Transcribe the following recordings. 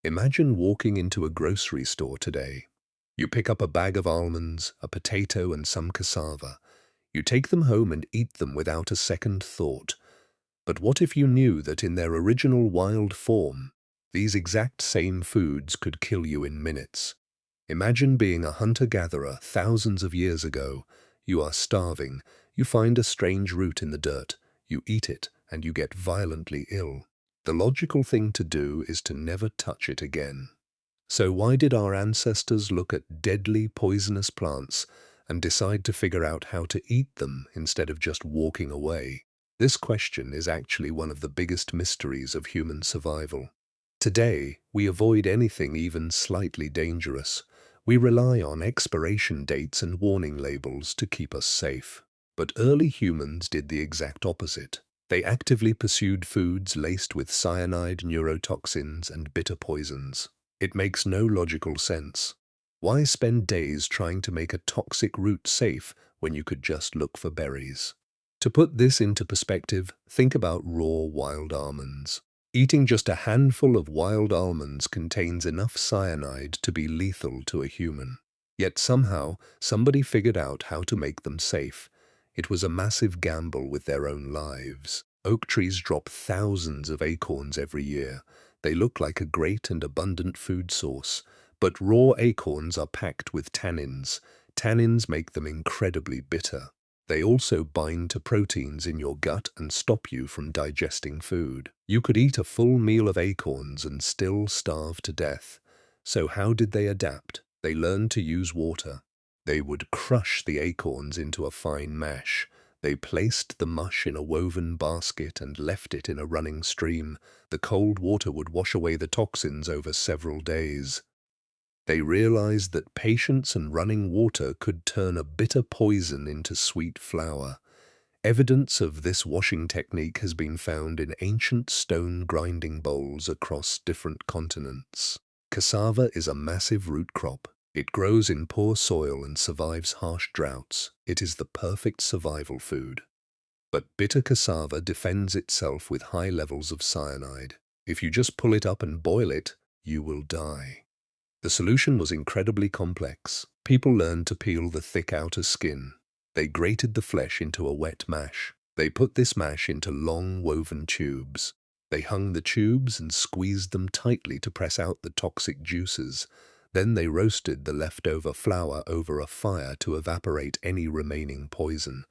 Imagine walking into a grocery store today. You pick up a bag of almonds, a potato, and some cassava. You take them home and eat them without a second thought. But what if you knew that in their original wild form, these exact same foods could kill you in minutes? Imagine being a hunter-gatherer thousands of years ago. You are starving. You find a strange root in the dirt. You eat it, and you get violently ill. The logical thing to do is to never touch it again. So why did our ancestors look at deadly, poisonous plants and decide to figure out how to eat them instead of just walking away? This question is actually one of the biggest mysteries of human survival. Today, we avoid anything even slightly dangerous. We rely on expiration dates and warning labels to keep us safe. But early humans did the exact opposite. They actively pursued foods laced with cyanide, neurotoxins, and bitter poisons. It makes no logical sense. Why spend days trying to make a toxic root safe when you could just look for berries? To put this into perspective, think about raw wild almonds. Eating just a handful of wild almonds contains enough cyanide to be lethal to a human. Yet somehow, somebody figured out how to make them safe. It was a massive gamble with their own lives. Oak trees drop thousands of acorns every year. They look like a great and abundant food source, but raw acorns are packed with tannins. Tannins make them incredibly bitter. They also bind to proteins in your gut and stop you from digesting food. You could eat a full meal of acorns and still starve to death. So how did they adapt? They learned to use water. They would crush the acorns into a fine mash. They placed the mush in a woven basket and left it in a running stream. The cold water would wash away the toxins over several days. They realized that patience and running water could turn a bitter poison into sweet flour. Evidence of this washing technique has been found in ancient stone grinding bowls across different continents. Cassava is a massive root crop. It grows in poor soil and survives harsh droughts. It is the perfect survival food. But bitter cassava defends itself with high levels of cyanide. If you just pull it up and boil it, you will die. The solution was incredibly complex. People learned to peel the thick outer skin. They grated the flesh into a wet mash. They put this mash into long woven tubes. They hung the tubes and squeezed them tightly to press out the toxic juices. Then they roasted the leftover flour over a fire to evaporate any remaining poison.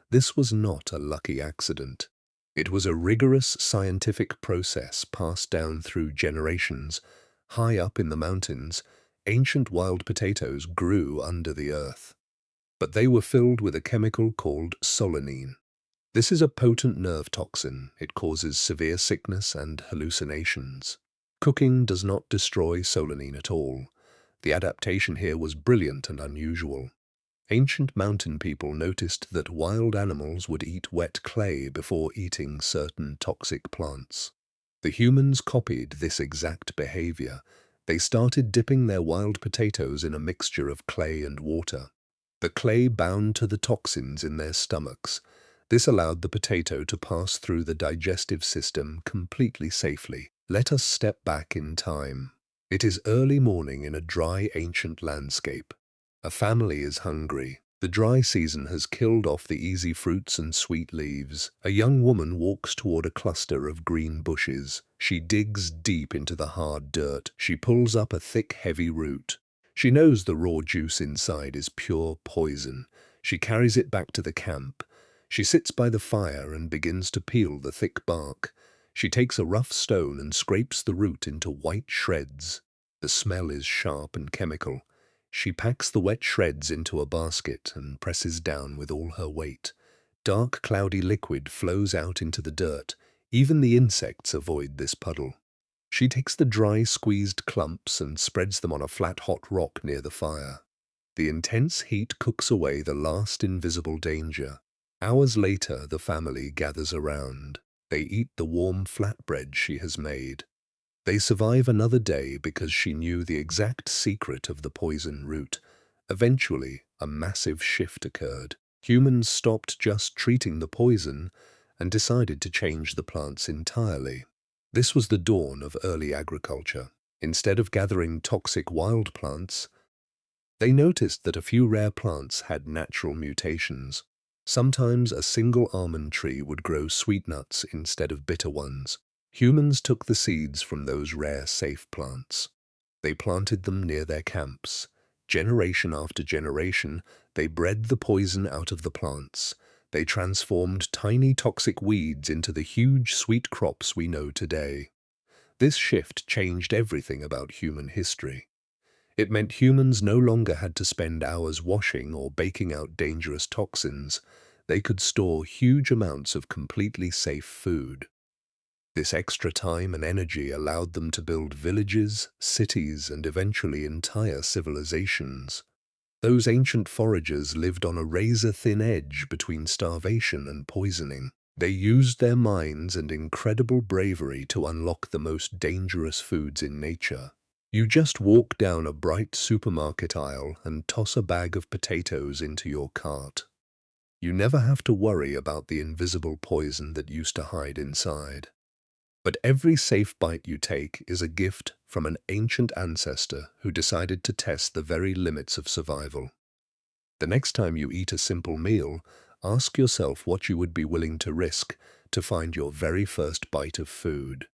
This was not a lucky accident. It was a rigorous scientific process passed down through generations. High up in the mountains, ancient wild potatoes grew under the earth. But they were filled with a chemical called solanine. This is a potent nerve toxin. It causes severe sickness and hallucinations. Cooking does not destroy solanine at all. The adaptation here was brilliant and unusual. Ancient mountain people noticed that wild animals would eat wet clay before eating certain toxic plants. The humans copied this exact behavior. They started dipping their wild potatoes in a mixture of clay and water. The clay bound to the toxins in their stomachs. This allowed the potato to pass through the digestive system completely safely. Let us step back in time. It is early morning in a dry, ancient landscape. A family is hungry. The dry season has killed off the easy fruits and sweet leaves. A young woman walks toward a cluster of green bushes. She digs deep into the hard dirt. She pulls up a thick, heavy root. She knows the raw juice inside is pure poison. She carries it back to the camp. She sits by the fire and begins to peel the thick bark. She takes a rough stone and scrapes the root into white shreds. The smell is sharp and chemical. She packs the wet shreds into a basket and presses down with all her weight. Dark, cloudy liquid flows out into the dirt. Even the insects avoid this puddle. She takes the dry, squeezed clumps and spreads them on a flat, hot rock near the fire. The intense heat cooks away the last invisible danger. Hours later, the family gathers around. They eat the warm flatbread she has made. They survive another day because she knew the exact secret of the poison root. Eventually, a massive shift occurred. Humans stopped just treating the poison and decided to change the plants entirely. This was the dawn of early agriculture. Instead of gathering toxic wild plants, they noticed that a few rare plants had natural mutations. Sometimes a single almond tree would grow sweet nuts instead of bitter ones. Humans took the seeds from those rare, safe plants. They planted them near their camps. Generation after generation, they bred the poison out of the plants. They transformed tiny toxic weeds into the huge sweet crops we know today. This shift changed everything about human history. It meant humans no longer had to spend hours washing or baking out dangerous toxins. They could store huge amounts of completely safe food. This extra time and energy allowed them to build villages, cities, and eventually entire civilizations. Those ancient foragers lived on a razor-thin edge between starvation and poisoning. They used their minds and incredible bravery to unlock the most dangerous foods in nature. You just walk down a bright supermarket aisle and toss a bag of potatoes into your cart. You never have to worry about the invisible poison that used to hide inside. But every safe bite you take is a gift from an ancient ancestor who decided to test the very limits of survival. The next time you eat a simple meal, ask yourself what you would be willing to risk to find your very first bite of food.